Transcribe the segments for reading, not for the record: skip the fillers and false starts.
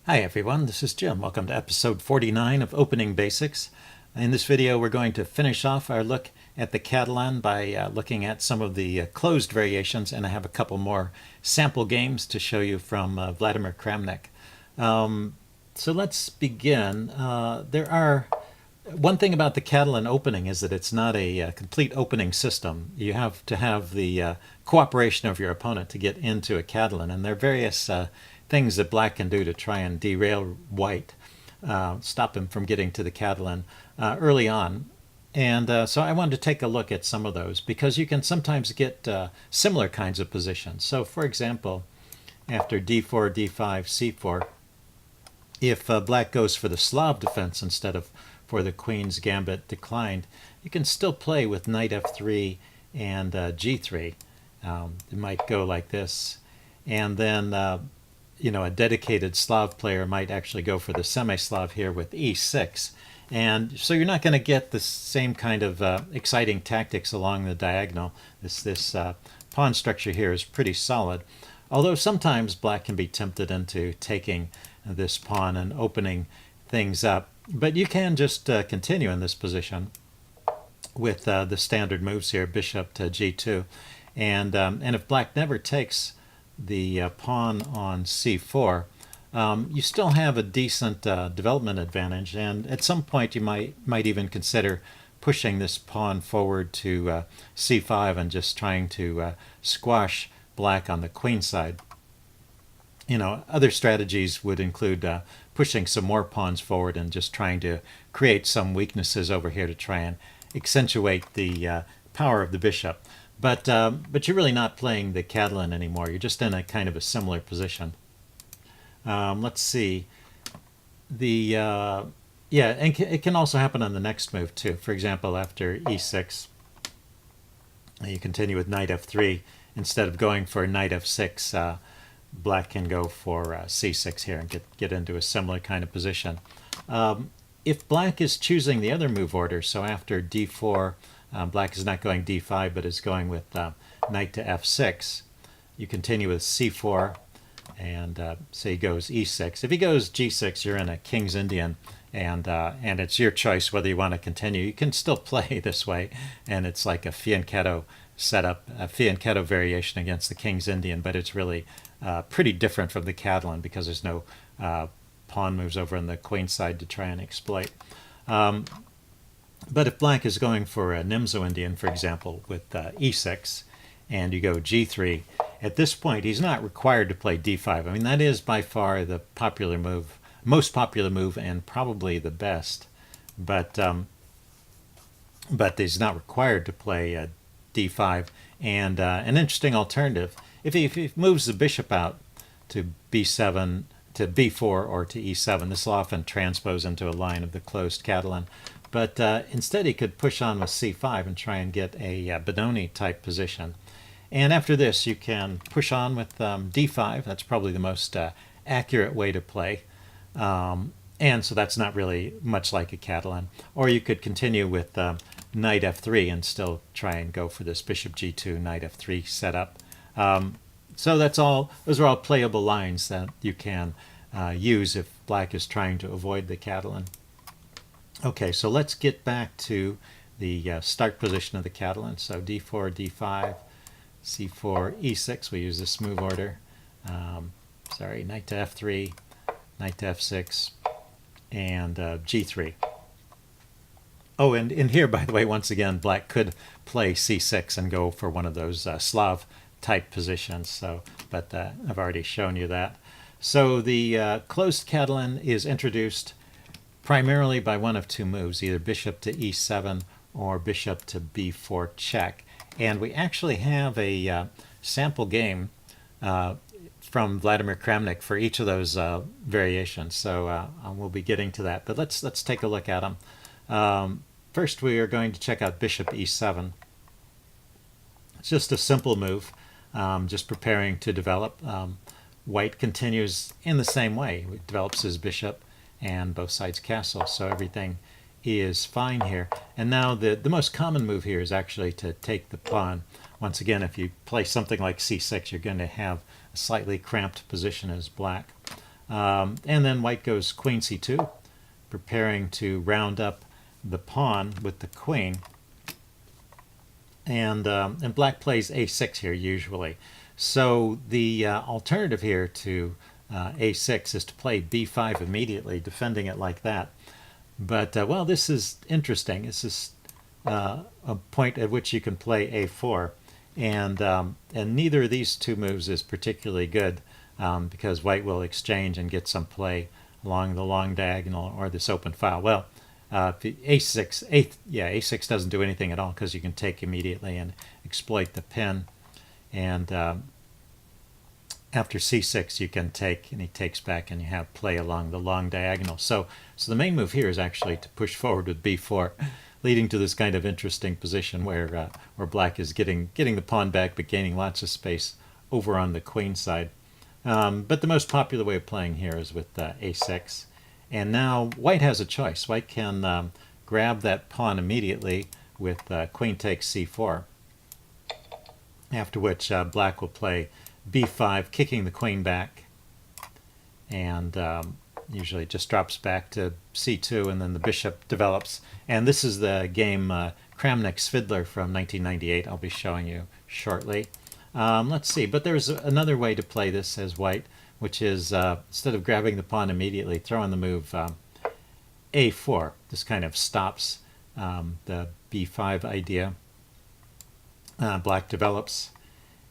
Hi everyone, this is Jim. Welcome to episode 49 of Opening Basics. In this video we're going to finish off our look at the Catalan by looking at some of the closed variations, and I have a couple more sample games to show you from Vladimir Kramnik. So let's begin. One thing about the Catalan opening is that it's not a complete opening system. You have to have the cooperation of your opponent to get into a Catalan, and there are various things that black can do to try and derail white, stop him from getting to the Catalan early on. And so I wanted to take a look at some of those because you can sometimes get similar kinds of positions. So for example, after d4, d5, c4, if black goes for the Slav defense instead of for the queen's gambit declined, you can still play with knight f3 and g3. It might go like this, and then a dedicated Slav player might actually go for the semi-Slav here with e6. And so you're not going to get the same kind of exciting tactics along the diagonal. This pawn structure here is pretty solid, although sometimes black can be tempted into taking this pawn and opening things up. But you can just continue in this position with the standard moves here, bishop to g2. And if black never takes the pawn on c4, you still have a decent development advantage, and at some point you might even consider pushing this pawn forward to c5 and just trying to squash black on the queen side. Other strategies would include pushing some more pawns forward and just trying to create some weaknesses over here to try and accentuate the power of the bishop. But you're really not playing the Catalan anymore. You're just in a kind of a similar position. Let's see. And it can also happen on the next move too. For example, after e6, you continue with knight f3 instead of going for knight f6. Black can go for c6 here and get into a similar kind of position. If black is choosing the other move order, so after d4, black is not going d5 but is going with knight to f6, you continue with c4 and say he goes e6. If he goes g6, you're in a King's Indian, and it's your choice whether you want to continue. You can still play this way, and it's like a fianchetto setup, a fianchetto variation against the King's Indian, but it's really pretty different from the Catalan because there's no pawn moves over on the queen side to try and exploit. But if black is going for a Nimzo Indian, for example, with e6, and you go g3, at this point he's not required to play d5. I mean, that is by far the popular move, most popular move, and probably the best. But he's not required to play d5. And an interesting alternative, if he moves the bishop out to b7, to b4, or to e7, this will often transpose into a line of the closed Catalan. But instead he could push on with c5 and try and get a Benoni type position. And after this you can push on with d5. That's probably the most accurate way to play. And so that's not really much like a Catalan. Or you could continue with knight f3 and still try and go for this bishop g2, knight f3 setup. So those are all playable lines that you can use if black is trying to avoid the Catalan. Okay, so let's get back to the start position of the Catalan. So d4, d5, c4, e6. We use this move order. Knight to f3, knight to f6, and g3. Oh, and in here, by the way, once again, black could play c6 and go for one of those Slav type positions. But I've already shown you that. So the closed Catalan is introduced primarily by one of two moves, either bishop to e7 or bishop to b4 check. And we actually have a sample game from Vladimir Kramnik for each of those variations. So we'll be getting to that. But let's take a look at them. First, we are going to check out bishop e7. It's just a simple move, just preparing to develop. White continues in the same way. He develops his bishop and both sides castle, so everything is fine here. And now the most common move here is actually to take the pawn. Once again, if you play something like c6, you're going to have a slightly cramped position as black. And then white goes queen c2, preparing to round up the pawn with the queen. And black plays a6 here usually. So the alternative here to a6 is to play b5 immediately, defending it like that. But, well, this is interesting. This is a point at which you can play a4. And neither of these two moves is particularly good because white will exchange and get some play along the long diagonal or this open file. Well, a6 doesn't do anything at all because you can take immediately and exploit the pin. And after c6 you can take, and he takes back, and you have play along the long diagonal. So the main move here is actually to push forward with b4, leading to this kind of interesting position where black is getting the pawn back but gaining lots of space over on the queen side. But the most popular way of playing here is with a6. And now white has a choice. White can grab that pawn immediately with queen takes c4, after which black will play b5, kicking the queen back, and usually it just drops back to c2, and then the bishop develops. And this is the game Kramnik Svidler from 1998 I'll be showing you shortly. Let's see, but there's another way to play this as white, which is instead of grabbing the pawn immediately, throw in the move a4. This kind of stops the b5 idea. Black develops,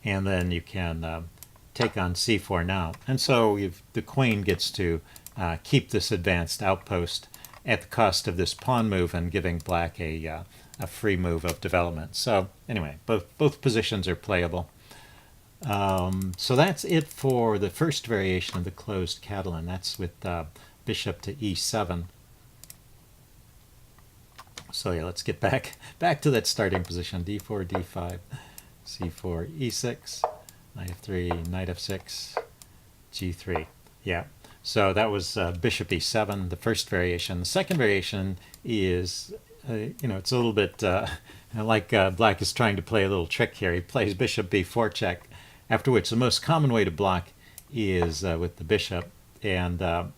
and then you can take on c4 now. And so the queen gets to keep this advanced outpost at the cost of this pawn move and giving black a free move of development. So anyway, both positions are playable. So that's it for the first variation of the closed Catalan. That's with bishop to e7. So yeah, let's get back to that starting position. d4, d5, c4, e6, knight f3, knight f6, g3. Yeah, so that was bishop e7, the first variation. The second variation is, it's a little bit like black is trying to play a little trick here. He plays bishop b4 check, after which the most common way to block is with the bishop. And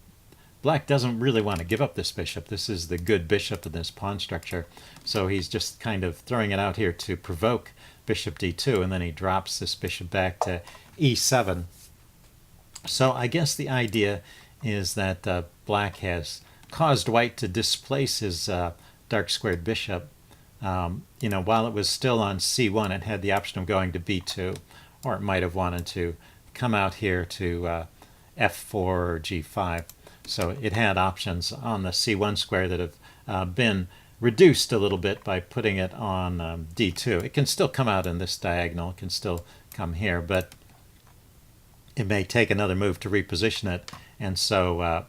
black doesn't really want to give up this bishop. This is the good bishop in this pawn structure. So he's just kind of throwing it out here to provoke bishop d2, and then he drops this bishop back to e7. So I guess the idea is that black has caused white to displace his dark squared bishop. While it was still on c1, it had the option of going to b2, or it might have wanted to come out here to f4 or g5. So it had options on the c1 square that have been reduced a little bit by putting it on d2. It can still come out in this diagonal. It can still come here, but it may take another move to reposition it. And so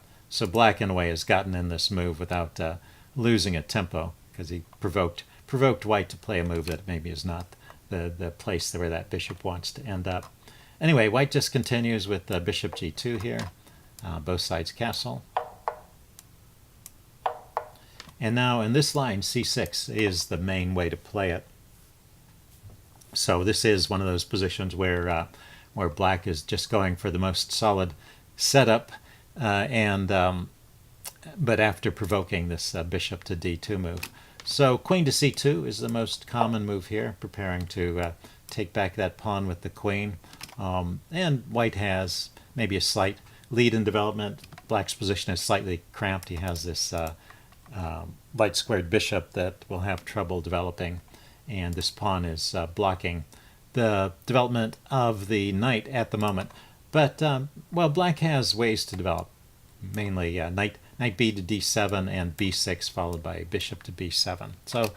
black, in a way, has gotten in this move without losing a tempo, because he provoked white to play a move that maybe is not the place where that bishop wants to end up. Anyway, white just continues with bishop g2 here. Both sides castle. And now in this line, c6 is the main way to play it. So this is one of those positions where black is just going for the most solid setup, but after provoking this bishop to d2 move. So queen to c2 is the most common move here, preparing to take back that pawn with the queen. And white has maybe a slight lead in development. Black's position is slightly cramped. He has this light squared bishop that will have trouble developing, and this pawn is blocking the development of the knight at the moment. But well, black has ways to develop, mainly knight b to d7 and b6 followed by bishop to b7. So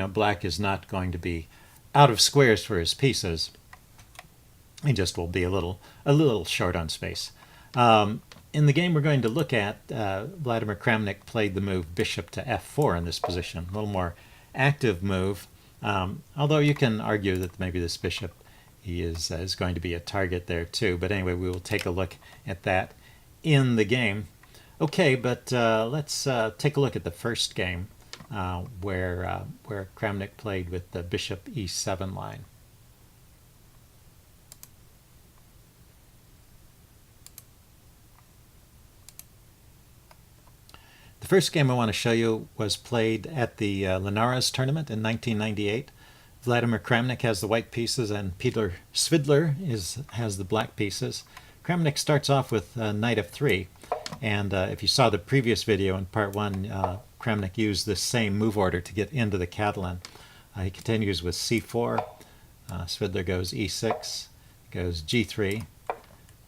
black is not going to be out of squares for his pieces. He just will be a little short on space. In the game we're going to look at, Vladimir Kramnik played the move bishop to f4 in this position, a little more active move, although you can argue that maybe this bishop is going to be a target there too. But anyway, we will take a look at that in the game. Okay, but let's take a look at the first game where Kramnik played with the bishop e7 line. first game I want to show you was played at the Linares tournament in 1998. Vladimir Kramnik has the white pieces and Peter Svidler has the black pieces. Kramnik starts off with knight f3, and if you saw the previous video in part 1, Kramnik used this same move order to get into the Catalan. He continues with c4, Svidler goes e6, goes g3,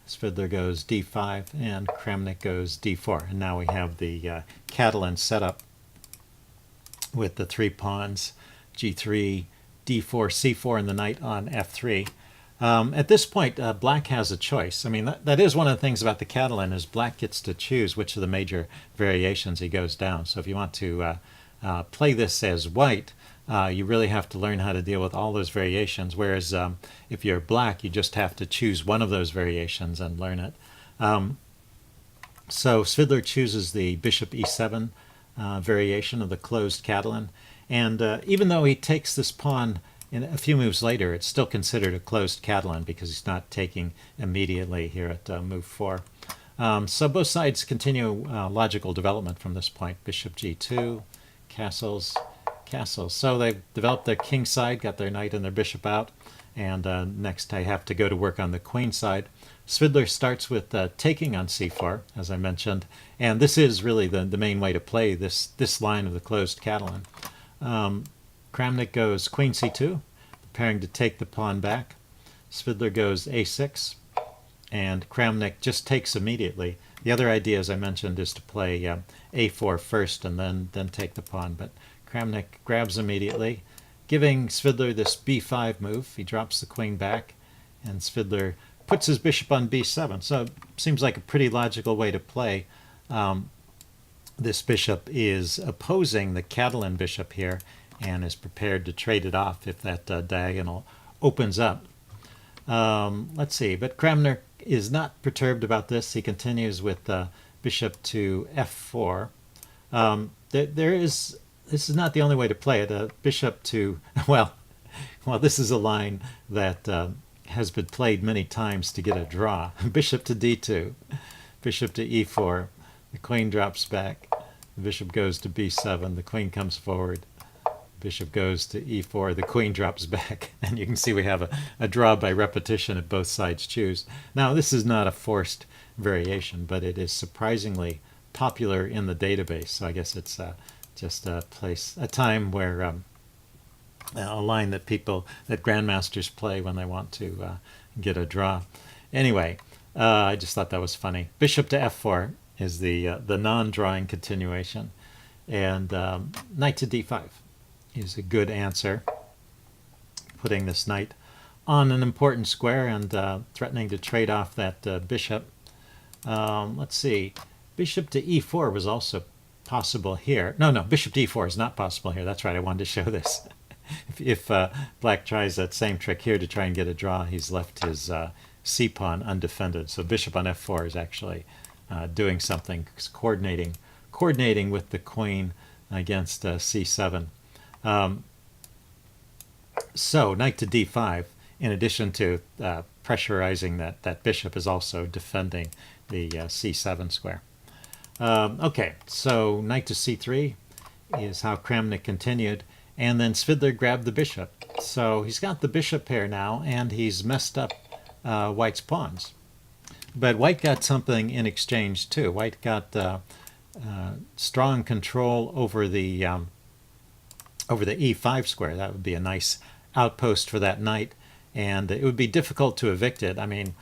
Svidler goes d5, and Kramnik goes d4. And now we have the Catalan setup with the 3 pawns, g3, d4, c4, and the knight on f3. At this point, black has a choice. I mean, that is one of the things about the Catalan, is black gets to choose which of the major variations he goes down. So if you want to play this as white, you really have to learn how to deal with all those variations, whereas if you're black, you just have to choose one of those variations and learn it. So Svidler chooses the bishop e7 variation of the closed Catalan, and even though he takes this pawn in a few moves later, it's still considered a closed Catalan because he's not taking immediately here at move 4. So both sides continue logical development from this point. Bishop g2, castles, castles. So they've developed their king side, got their knight and their bishop out, and next I have to go to work on the queen side. Svidler starts with taking on c4, as I mentioned, and this is really the main way to play this line of the closed Catalan. Kramnik goes queen c2, preparing to take the pawn back. Svidler goes a6, and Kramnik just takes immediately. The other idea, as I mentioned, is to play a4 first and then take the pawn, but Kramnik grabs immediately, giving Svidler this b5 move. He drops the queen back, and Svidler puts his bishop on b7. So it seems like a pretty logical way to play. This bishop is opposing the Catalan bishop here and is prepared to trade it off if that diagonal opens up. Let's see, but Kramnik is not perturbed about this. He continues with bishop to f4. This is not the only way to play it. Bishop to, well, this is a line that has been played many times to get a draw. Bishop to d2, bishop to e4, the queen drops back, the bishop goes to b7, the queen comes forward, bishop goes to e4, the queen drops back, and you can see we have a draw by repetition if both sides choose. Now, this is not a forced variation, but it is surprisingly popular in the database, so I guess it's just a time where a line that grandmasters play when they want to get a draw. Anyway, I just thought that was funny. Bishop to f4 is the non-drawing continuation, and knight to d5 is a good answer, putting this knight on an important square and threatening to trade off that bishop. Let's see, bishop to e4 was also possible here. No, bishop to e4 is not possible here. That's right, I wanted to show this. If black tries that same trick here to try and get a draw, he's left his c-pawn undefended. So bishop on f4 is actually doing something, coordinating with the queen against c7. So knight to d5, in addition to pressurizing that bishop, is also defending the c7 square. Okay, so knight to c3 is how Kramnik continued, and then Svidler grabbed the bishop. So he's got the bishop pair now, and he's messed up White's pawns. But White got something in exchange too. White got strong control over the e5 square. That would be a nice outpost for that knight, and it would be difficult to evict it. I mean,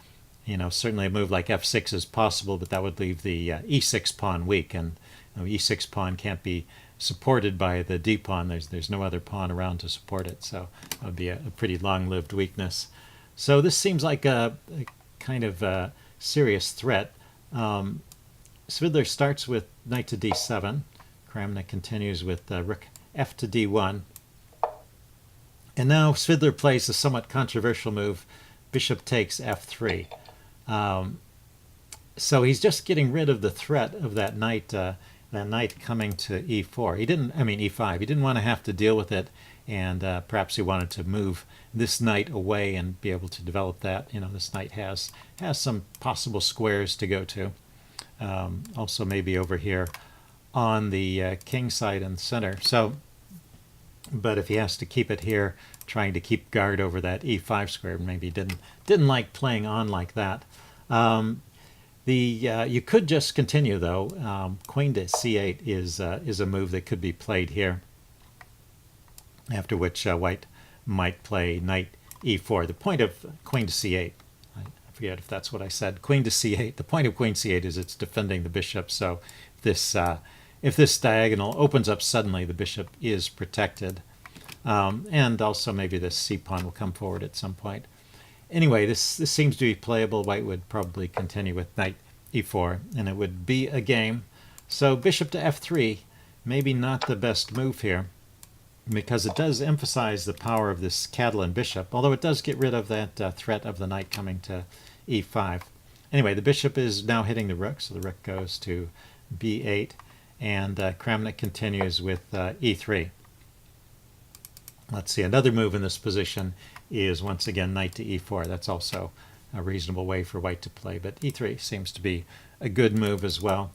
certainly a move like f6 is possible, but that would leave the e6 pawn weak, and e6 pawn can't be supported by the d pawn. There's no other pawn around to support it, so that would be a pretty long-lived weakness. So this seems like a kind of serious threat. Svidler starts with knight to d7. Kramnik continues with rook f to d1. And now Svidler plays a somewhat controversial move, bishop takes f3. So he's just getting rid of the threat of that knight coming to e4. E5. He didn't want to have to deal with it, and perhaps he wanted to move this knight away and be able to develop that. This knight has some possible squares to go to. Also maybe over here on the king side in the center. So, but if he has to keep it here, trying to keep guard over that e5 square, maybe didn't like playing on like that. You could just continue though. Queen to c8 is a move that could be played here. After which white might play knight e4. The point of queen to c8, I forget if that's what I said. Queen to c8. The point of queen c8 is it's defending the bishop. So if this diagonal opens up suddenly, the bishop is protected. And also maybe this c pawn will come forward at some point. Anyway, this seems to be playable. White would probably continue with knight e4, and it would be a game. So bishop to f3, maybe not the best move here, because it does emphasize the power of this Catalan bishop, although it does get rid of that threat of the knight coming to e5. Anyway, the bishop is now hitting the rook, so the rook goes to b8, and Kramnik continues with e3. Let's see, another move in this position is once again knight to e4. That's also a reasonable way for white to play, but e3 seems to be a good move as well.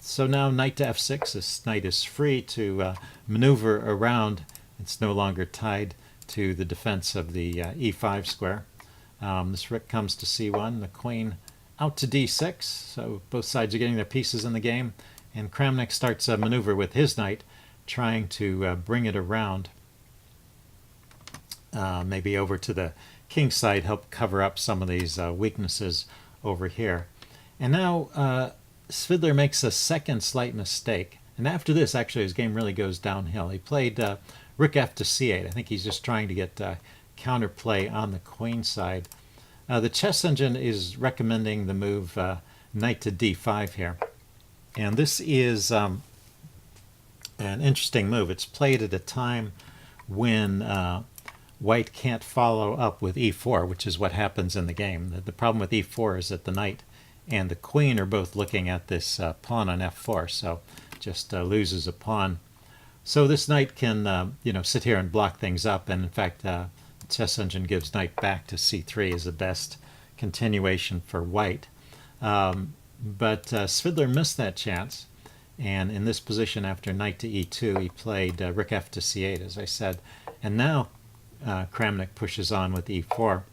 So now knight to f6, this knight is free to maneuver around. It's no longer tied to the defense of the e5 square. This rook comes to c1, the queen out to d6, so both sides are getting their pieces in the game, and Kramnik starts a maneuver with his knight, trying to bring it around, maybe over to the king side, help cover up some of these weaknesses over here. And now Svidler makes a second slight mistake, and after this actually his game really goes downhill. He played rook f to c8. I think he's just trying to get counterplay on the queen side. The chess engine is recommending the move knight to d5 here, and this is an interesting move. It's played at a time when white can't follow up with e4, which is what happens in the game. The problem with e4 is that the knight and the queen are both looking at this pawn on f4, so just loses a pawn. So this knight can sit here and block things up, and in fact the chess engine gives knight back to c3 as the best continuation for white. But Svidler missed that chance, and in this position after knight to e2 he played rook f to c8, as I said, and now Kramnik pushes on with e4,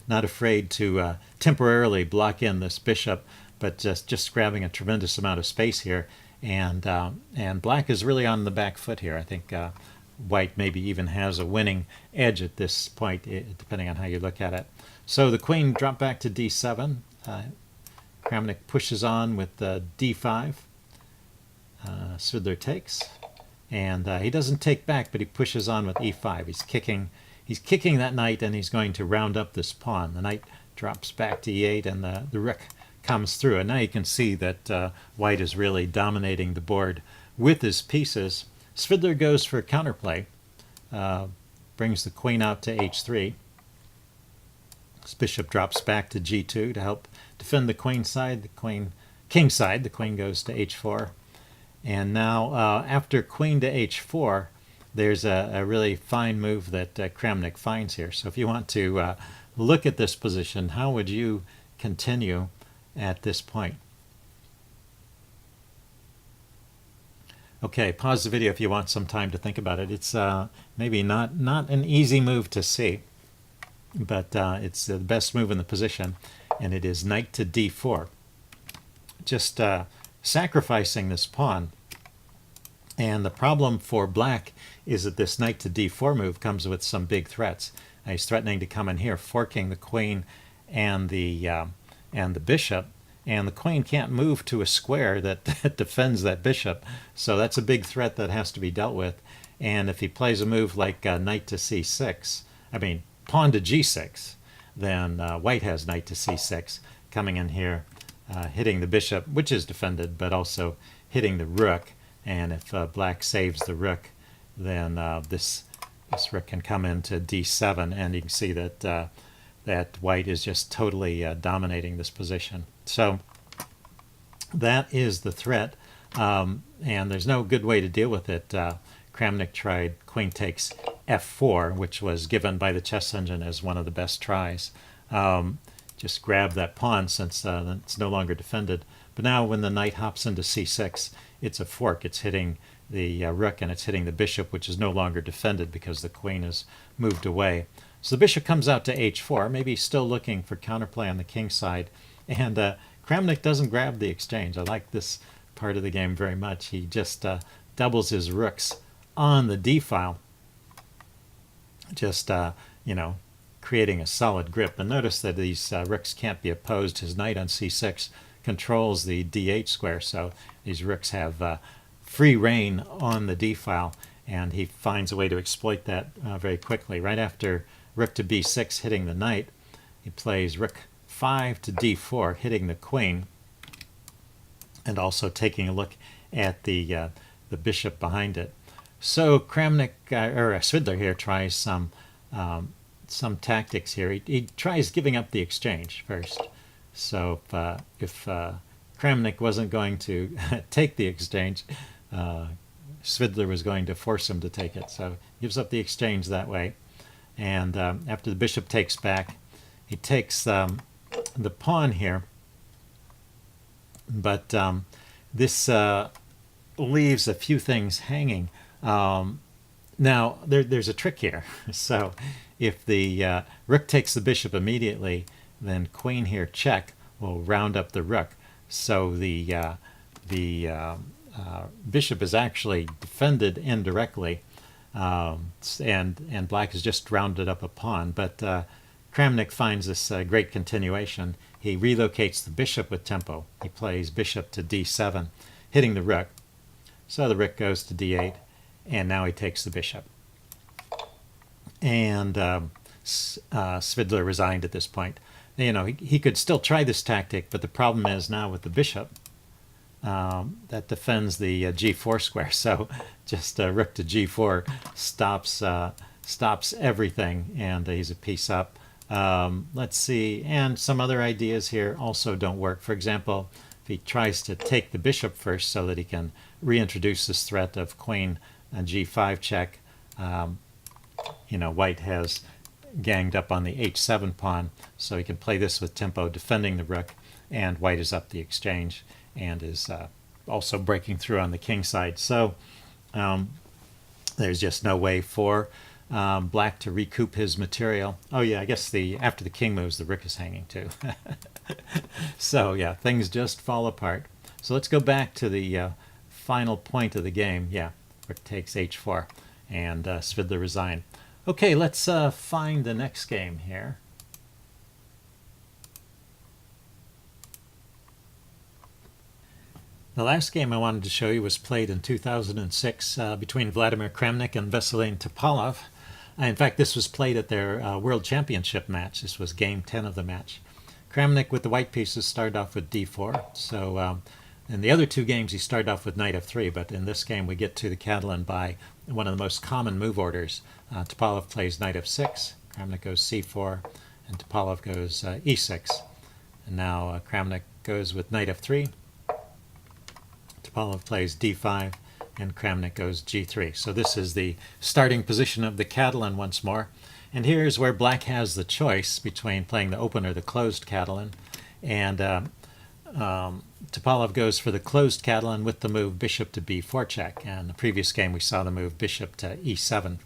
not afraid to temporarily block in this bishop, but just grabbing a tremendous amount of space here, and black is really on the back foot here. I think white maybe even has a winning edge at this point, depending on how you look at it. So the queen dropped back to d7. Kramnik pushes on with d5. Svidler takes, and he doesn't take back, but he pushes on with e5. He's kicking that knight, and he's going to round up this pawn. The knight drops back to e8, and the rook comes through. And now you can see that white is really dominating the board with his pieces. Svidler goes for counterplay, brings the queen out to h3. This bishop drops back to g2 to help defend the queen side. King side, the queen goes to h4. And now after queen to h4, there's a really fine move that Kramnik finds here. So if you want to look at this position, how would you continue at this point? Okay, pause the video if you want some time to think about it. It's maybe not an easy move to see, but it's the best move in the position, and it is knight to d4. Just sacrificing this pawn. And the problem for black is that this knight to d4 move comes with some big threats. He's threatening to come in here, forking the queen and the bishop, and the queen can't move to a square that defends that bishop. So that's a big threat that has to be dealt with. And if he plays a move like knight to c6, pawn to g6, then white has knight to c6 coming in here, hitting the bishop, which is defended, but also hitting the rook. And if black saves the rook, then this rook can come into d7, and you can see that that white is just totally dominating this position. So that is the threat, and there's no good way to deal with it. Kramnik tried queen takes f4, which was given by the chess engine as one of the best tries. just grab that pawn since it's no longer defended. But now when the knight hops into c6, it's a fork. It's hitting the rook and it's hitting the bishop, which is no longer defended because the queen is moved away. So the bishop comes out to h4, maybe still looking for counterplay on the king side. And Kramnik doesn't grab the exchange. I like this part of the game very much. He just doubles his rooks on the d file, just creating a solid grip. And notice that these rooks can't be opposed. His knight on c6 controls the d8 square, so these rooks have free reign on the d file, and he finds a way to exploit that very quickly. Right after rook to b6 hitting the knight, he plays rook 5 to d4 hitting the queen, and also taking a look at the bishop behind it. So Kramnik or Svidler here tries some tactics here. He tries giving up the exchange first. So if Kramnik wasn't going to take the exchange, Svidler was going to force him to take it. So he gives up the exchange that way. And after the bishop takes back, he takes the pawn here. But this leaves a few things hanging. Now, there's a trick here. So if the rook takes the bishop immediately, then queen here check will round up the rook. So the bishop is actually defended indirectly, and black has just rounded up a pawn. But Kramnik finds this great continuation. He relocates the bishop with tempo. He plays bishop to d7, hitting the rook. So the rook goes to d8, and now he takes the bishop. And Svidler resigned at this point. He could still try this tactic, but the problem is now with the bishop, that defends the g4 square. So just rook to g4 stops everything, and he's a piece up. Let's see, and some other ideas here also don't work. For example, if he tries to take the bishop first so that he can reintroduce this threat of queen and g5 check, white has ganged up on the h7 pawn, so he can play this with tempo, defending the rook, and white is up the exchange and is also breaking through on the king side. So there's just no way for black to recoup his material. Oh yeah, I guess after the king moves, the rook is hanging too. So yeah, things just fall apart. So let's go back to the final point of the game. Yeah, rook takes h4, and Svidler resigned. Okay, let's find the next game here. The last game I wanted to show you was played in 2006 between Vladimir Kramnik and Vasilij Topalov. In fact, this was played at their World Championship match. This was game 10 of the match. Kramnik with the white pieces started off with d4. So in the other two games he started off with knight f3, but in this game we get to the Catalan by one of the most common move orders. Topalov plays knight f6, Kramnik goes c4, and Topalov goes e6. And now Kramnik goes with knight f3, Topalov plays d5, and Kramnik goes g3. So this is the starting position of the Catalan once more. And here's where black has the choice between playing the open or the closed Catalan. And Topalov goes for the closed Catalan with the move bishop to b4 check. And in the previous game we saw the move bishop to e7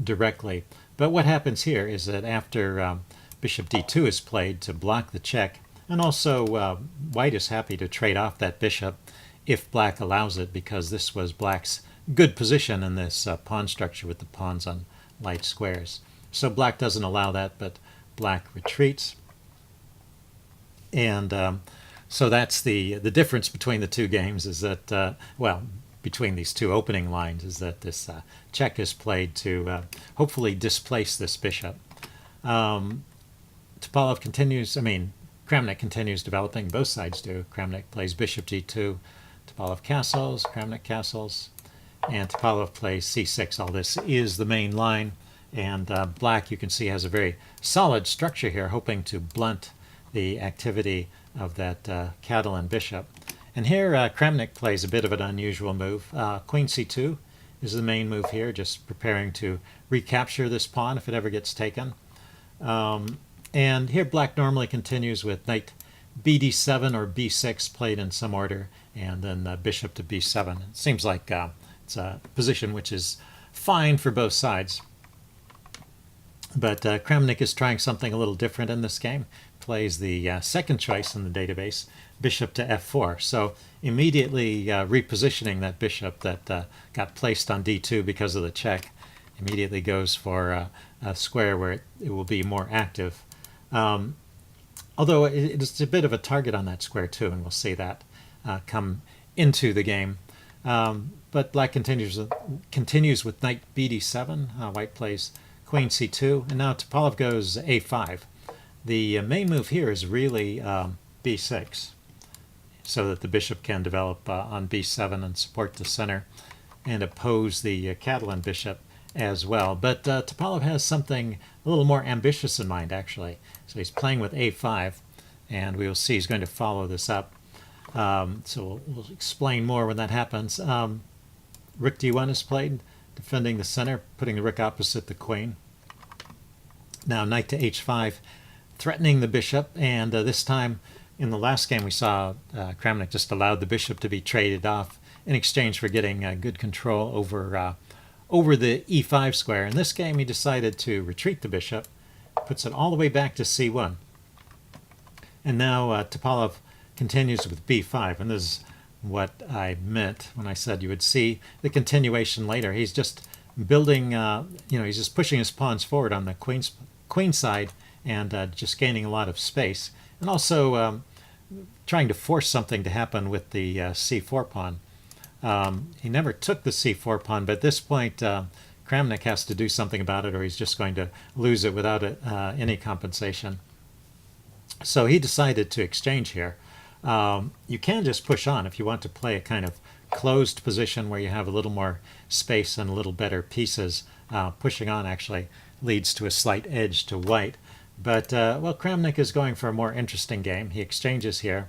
directly. But what happens here is that after bishop d2 is played to block the check, and also white is happy to trade off that bishop if black allows it, because this was black's good position in this pawn structure with the pawns on light squares. So black doesn't allow that, but black retreats. And so that's the difference between the two games, is that, between these two opening lines, is that this check is played to hopefully displace this bishop. Topalov continues, Kramnik continues developing, both sides do. Kramnik plays bishop g2, Topalov castles, Kramnik castles, and Topalov plays c6. All this is the main line, and black, you can see, has a very solid structure here, hoping to blunt the activity of that Catalan bishop. And here Kramnik plays a bit of an unusual move. Queen c2 is the main move here, just preparing to recapture this pawn if it ever gets taken. And here black normally continues with knight bd7 or b6 played in some order, and then bishop to b7. It seems like it's a position which is fine for both sides. But Kramnik is trying something a little different in this game. Plays the second choice in the database, bishop to f4. So immediately repositioning that bishop that got placed on d2 because of the check, immediately goes for a square where it will be more active. Although it's a bit of a target on that square too, and we'll see that come into the game. But black continues with knight bd7. White plays queen c2, and now Topalov goes a5. The main move here is really b6, so that the bishop can develop on b7 and support the center and oppose the Catalan bishop as well. But Topalov has something a little more ambitious in mind, actually. So he's playing with a5, and we will see he's going to follow this up. So we'll explain more when that happens. Rook d1 is played, defending the center, putting the rook opposite the queen. Now knight to h5, threatening the bishop, and this time in the last game we saw Kramnik just allowed the bishop to be traded off in exchange for getting good control over the e5 square. In this game he decided to retreat the bishop, puts it all the way back to c1. And now Topalov continues with b5, and this is what I meant when I said you would see the continuation later. He's just building, he's just pushing his pawns forward on the queen side and just gaining a lot of space, and also trying to force something to happen with the c4 pawn. He never took the c4 pawn, but at this point Kramnik has to do something about it, or he's just going to lose it without any compensation. So he decided to exchange here. You can just push on if you want to play a kind of closed position where you have a little more space and a little better pieces. Pushing on actually leads to a slight edge to white. But, well, Kramnik is going for a more interesting game. He exchanges here.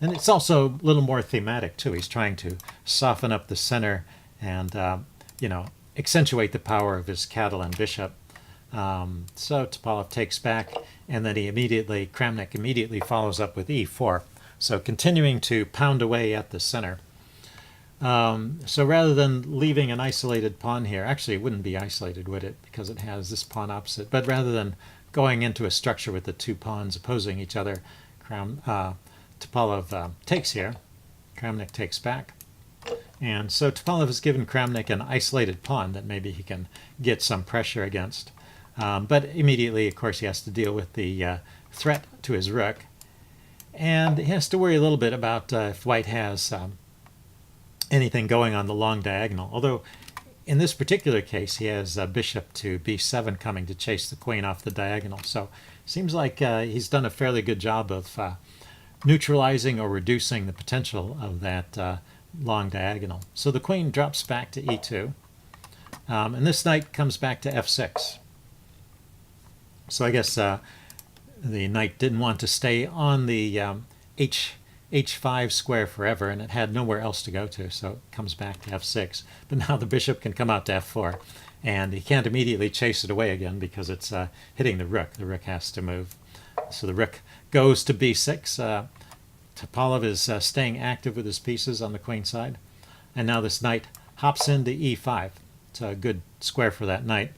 And it's also a little more thematic, too. He's trying to soften up the center and, accentuate the power of his Catalan bishop. So Topalov takes back, and then Kramnik immediately follows up with e4. So continuing to pound away at the center. So rather than leaving an isolated pawn here, actually it wouldn't be isolated, would it? Because it has this pawn opposite. But rather than going into a structure with the two pawns opposing each other, Topalov takes here. Kramnik takes back. And so Topalov has given Kramnik an isolated pawn that maybe he can get some pressure against. But immediately, of course, he has to deal with the threat to his rook. And he has to worry a little bit about if white has anything going on the long diagonal. Although in this particular case, he has bishop to b7 coming to chase the queen off the diagonal. So it seems like he's done a fairly good job of neutralizing or reducing the potential of that long diagonal. So the queen drops back to e2. And this knight comes back to f6. So I guess the knight didn't want to stay on the h5 square forever, and it had nowhere else to go to, so it comes back to f6. But now the bishop can come out to f4, and he can't immediately chase it away again because it's hitting the rook. The rook has to move. So the rook goes to b6. Topalov is staying active with his pieces on the queen side. And now this knight hops into e5. It's a good square for that knight.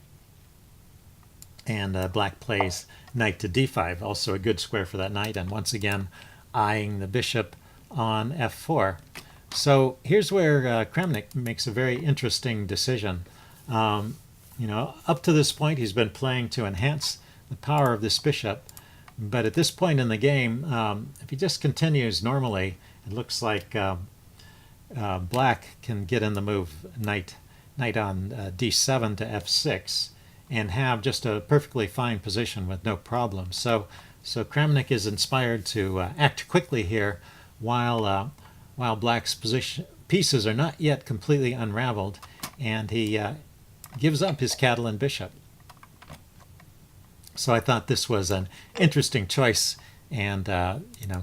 And black plays knight to d5, also a good square for that knight, and once again eyeing the bishop on f4. So here's where Kramnik makes a very interesting decision. Up to this point he's been playing to enhance the power of this bishop, but at this point in the game, if he just continues normally, it looks like black can get in the move knight on d7 to f6 and have just a perfectly fine position with no problem. So Kramnik is inspired to act quickly here while black's pieces are not yet completely unraveled, and he gives up his Catalan bishop. So I thought this was an interesting choice, and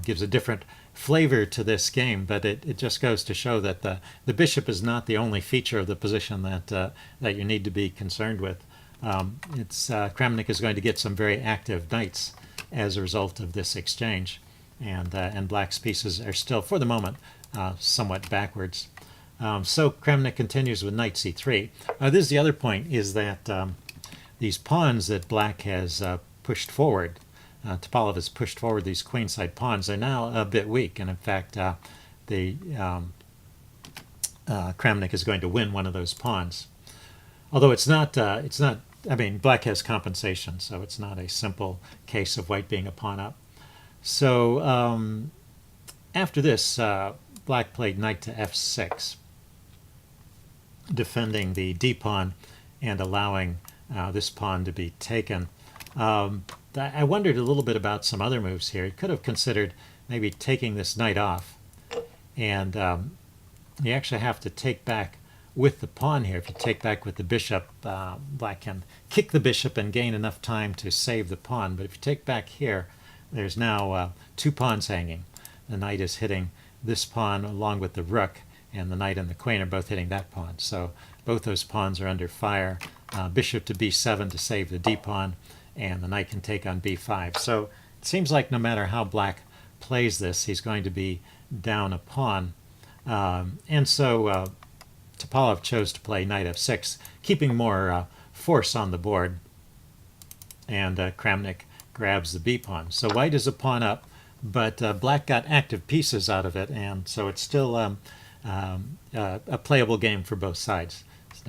gives a different flavor to this game. But it just goes to show that the bishop is not the only feature of the position that you need to be concerned with. Kramnik is going to get some very active knights as a result of this exchange. And black's pieces are still, for the moment, somewhat backwards. So Kramnik continues with knight c3. This is the other point, is that these pawns that black has pushed forward, Topalov has pushed forward these queenside pawns, are now a bit weak. And in fact, Kramnik is going to win one of those pawns. Although it's not, I mean, black has compensation, so it's not a simple case of white being a pawn up. So after this, black played knight to f6, defending the d-pawn and allowing this pawn to be taken. I wondered a little bit about some other moves here. He could have considered maybe taking this knight off, and you actually have to take back with the pawn here. If you take back with the bishop, black can kick the bishop and gain enough time to save the pawn. But if you take back here, there's now two pawns hanging. The knight is hitting this pawn along with the rook, and the knight and the queen are both hitting that pawn. So both those pawns are under fire. Bishop to b7 to save the d-pawn, and the knight can take on b5. So it seems like no matter how black plays this, he's going to be down a pawn. And so Topalov chose to play knight f6, keeping more force on the board, and Kramnik grabs the b-pawn. So white is a pawn up, but black got active pieces out of it, and so it's still a playable game for both sides. It's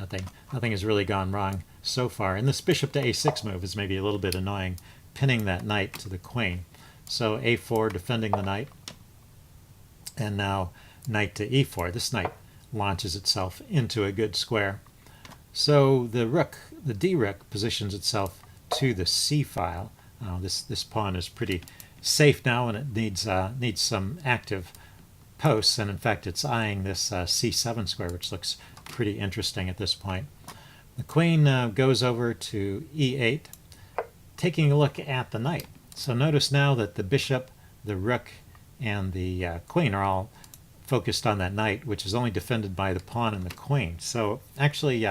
nothing has really gone wrong so far. And this bishop to a6 move is maybe a little bit annoying, pinning that knight to the queen. So a4 defending the knight, and now knight to e4. This knight launches itself into a good square. So the rook, the d-rook, positions itself to the c file. This pawn is pretty safe now, and it needs some active posts, and in fact it's eyeing this c7 square, which looks pretty interesting at this point. The queen goes over to e8, taking a look at the knight. So notice now that the bishop, the rook, and the queen are all focused on that knight, which is only defended by the pawn and the queen. So actually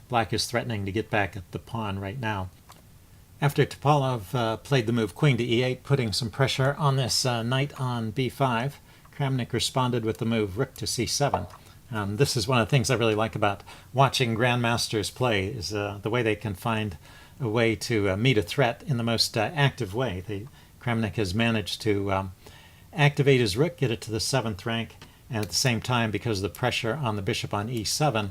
black is threatening to get back at the pawn right now. After Topalov played the move queen to e8, putting some pressure on this knight on b5, Kramnik responded with the move rook to c7. This is one of the things I really like about watching grandmasters play, is the way they can find a way to meet a threat in the most active way. Kramnik has managed to activate his rook, get it to the 7th rank, and at the same time, because of the pressure on the bishop on e7,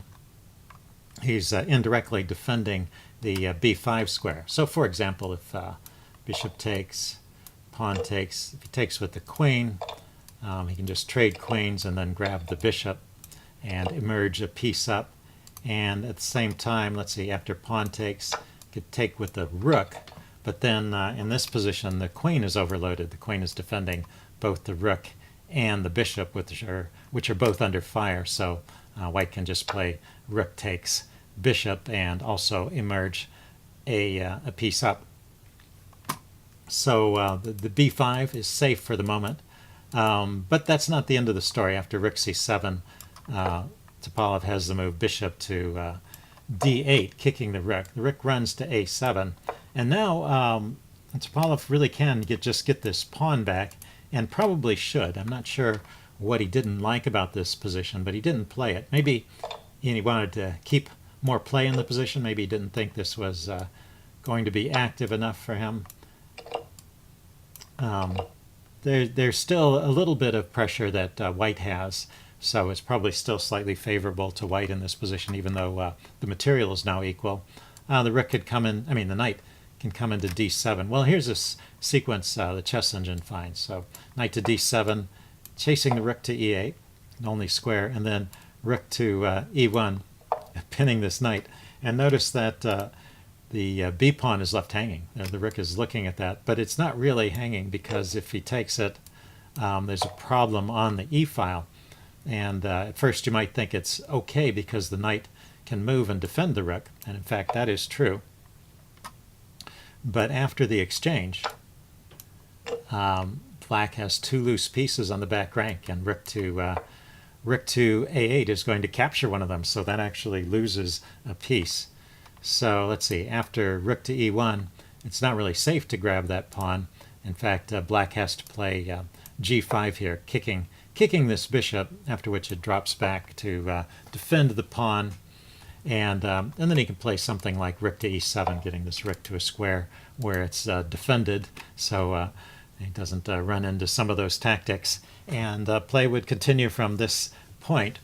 he's indirectly defending the b5 square. So for example, if bishop takes, pawn takes, if he takes with the queen, he can just trade queens and then grab the bishop and emerge a piece up. And at the same time, let's see, after pawn takes, could take with the rook, but then in this position the queen is overloaded. The queen is defending both the rook and the bishop, which are both under fire. So white can just play rook takes bishop and also emerge a piece up. So the b5 is safe for the moment, but that's not the end of the story. After rook c7, Topalov has the move bishop to d8, kicking the rook. The rook runs to a7, and now Topalov really can just get this pawn back, and probably should. I'm not sure what he didn't like about this position, but he didn't play it. Maybe he wanted to keep more play in the position. Maybe he didn't think this was going to be active enough for him. There's still a little bit of pressure that white has, so it's probably still slightly favorable to white in this position, even though the material is now equal. The rook could come in, the knight can come into d7. Well, here's this sequence the chess engine finds. So knight to d7, chasing the rook to e8, only square, and then rook to e1, pinning this knight. And notice that the b pawn is left hanging. The rook is looking at that, but it's not really hanging, because if he takes it, there's a problem on the e file. And at first you might think it's okay because the knight can move and defend the rook, and in fact that is true. But after the exchange, black has two loose pieces on the back rank, and rook to a8 is going to capture one of them, so that actually loses a piece. So let's see, after rook to e1, it's not really safe to grab that pawn, In fact, black has to play g5 here, kicking this bishop, after which it drops back to defend the pawn. And then he can play something like rook to e7, getting this rook to a square where it's defended, so he doesn't run into some of those tactics. And play would continue from this point.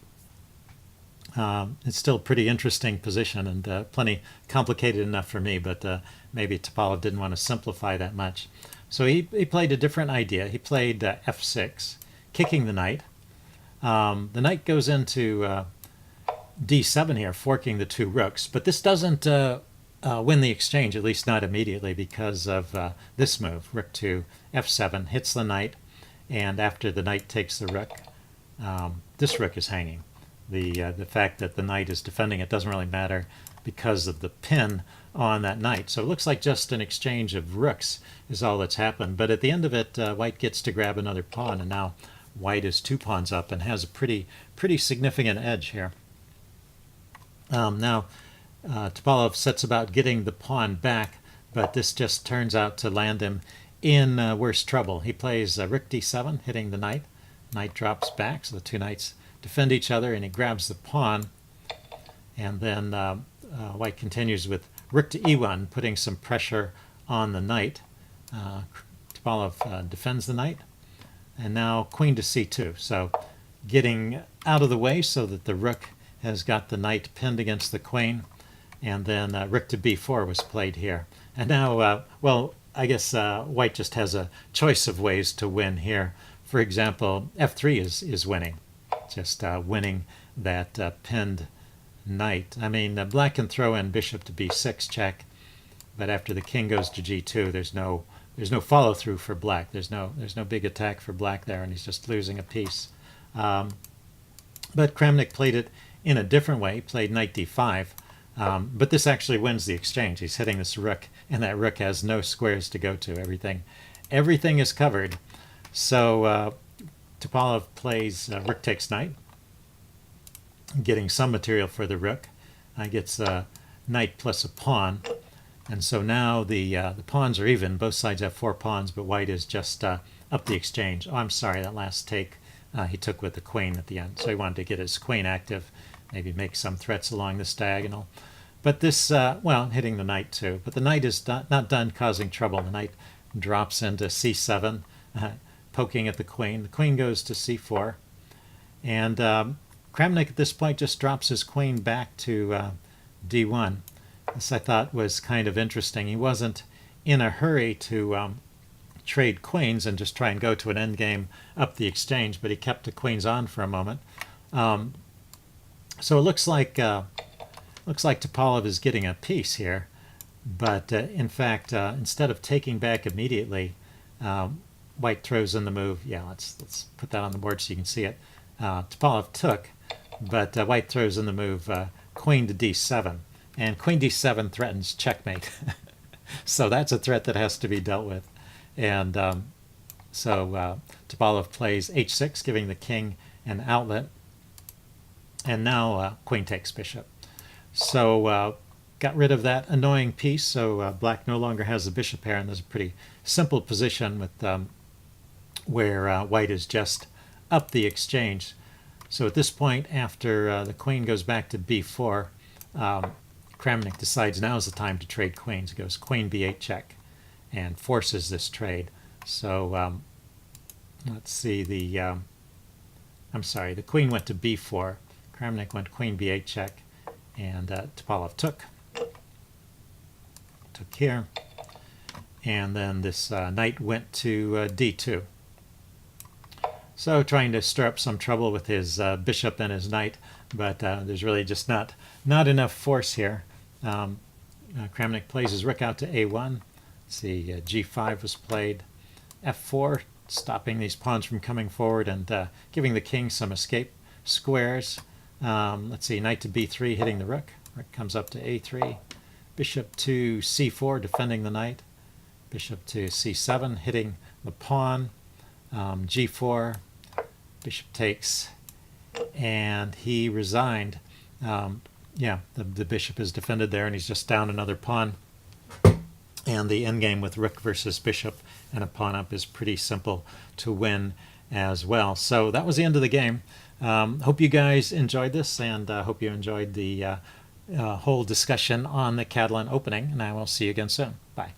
It's still a pretty interesting position and plenty complicated enough for me, but maybe Topalov didn't want to simplify that much. So he played a different idea. He played f6, kicking the knight. The knight goes into d7 here, forking the two rooks, but this doesn't win the exchange, at least not immediately, because of this move. Rook to f7 hits the knight, and after the knight takes the rook, this rook is hanging. The fact that the knight is defending it doesn't really matter because of the pin on that knight. So it looks like just an exchange of rooks is all that's happened. But at the end of it, white gets to grab another pawn, and now white is 2 pawns up and has a pretty significant edge here. Now, Topalov sets about getting the pawn back, but this just turns out to land him in worse trouble. He plays rook d7, hitting the knight. Knight drops back, so the two knights defend each other, and he grabs the pawn. And then white continues with rook to e1, putting some pressure on the knight. Topalov defends the knight. And now queen to c2, so getting out of the way so that the rook has got the knight pinned against the queen. And then rook to b4 was played here. And now, well, I guess white just has a choice of ways to win here. For example, f3 is winning, just winning that pinned knight. I mean, black can throw in bishop to b6 check, but after the king goes to g2, there's no follow through for black. There's no big attack for black there, and he's just losing a piece. But Kramnik played it in a different way. He played knight d5, but this actually wins the exchange. He's hitting this rook, and that rook has no squares to go to. Everything is covered. So Topalov plays rook takes knight, getting some material for the rook. Gets knight plus a pawn, and so now the pawns are even. Both sides have 4 pawns, but white is just up the exchange. Oh, I'm sorry, that last take he took with the queen at the end. So he wanted to get his queen active, maybe make some threats along this diagonal. But this, well, hitting the knight too. But the knight is not done causing trouble. The knight drops into c7, poking at the queen. The queen goes to c4. And Kramnik at this point just drops his queen back to d1. This I thought was kind of interesting. He wasn't in a hurry to trade queens and just try and go to an endgame up the exchange, but he kept the queens on for a moment. So it looks like Topalov is getting a piece here, but in fact, instead of taking back immediately, white throws in the move. Yeah, let's put that on the board so you can see it. Topalov took, but white throws in the move queen to d7, and queen d7 threatens checkmate. So that's a threat that has to be dealt with. And so Topalov plays h6, giving the king an outlet. And now queen takes bishop. So got rid of that annoying piece, so black no longer has the bishop pair, and there's a pretty simple position with where white is just up the exchange. So at this point, after the queen goes back to b4, Kramnik decides now is the time to trade queens. He goes queen b8 check and forces this trade. So let's see, the queen went to b4. Kramnik went queen b8 check, and Topalov took here. And then this knight went to d2. So trying to stir up some trouble with his bishop and his knight, but there's really just not enough force here. Kramnik plays his rook out to a1. Let's see, g5 was played, f4, stopping these pawns from coming forward and giving the king some escape squares. Let's see, knight to b3, hitting the rook. Rook comes up to a3. Bishop to c4, defending the knight. Bishop to c7, hitting the pawn. G4, bishop takes, and he resigned. Yeah, the bishop is defended there, and he's just down another pawn. And the endgame with rook versus bishop and a pawn up is pretty simple to win as well. So that was the end of the game. Hope you guys enjoyed this, and hope you enjoyed the whole discussion on the Catalan opening, and I will see you again soon. Bye.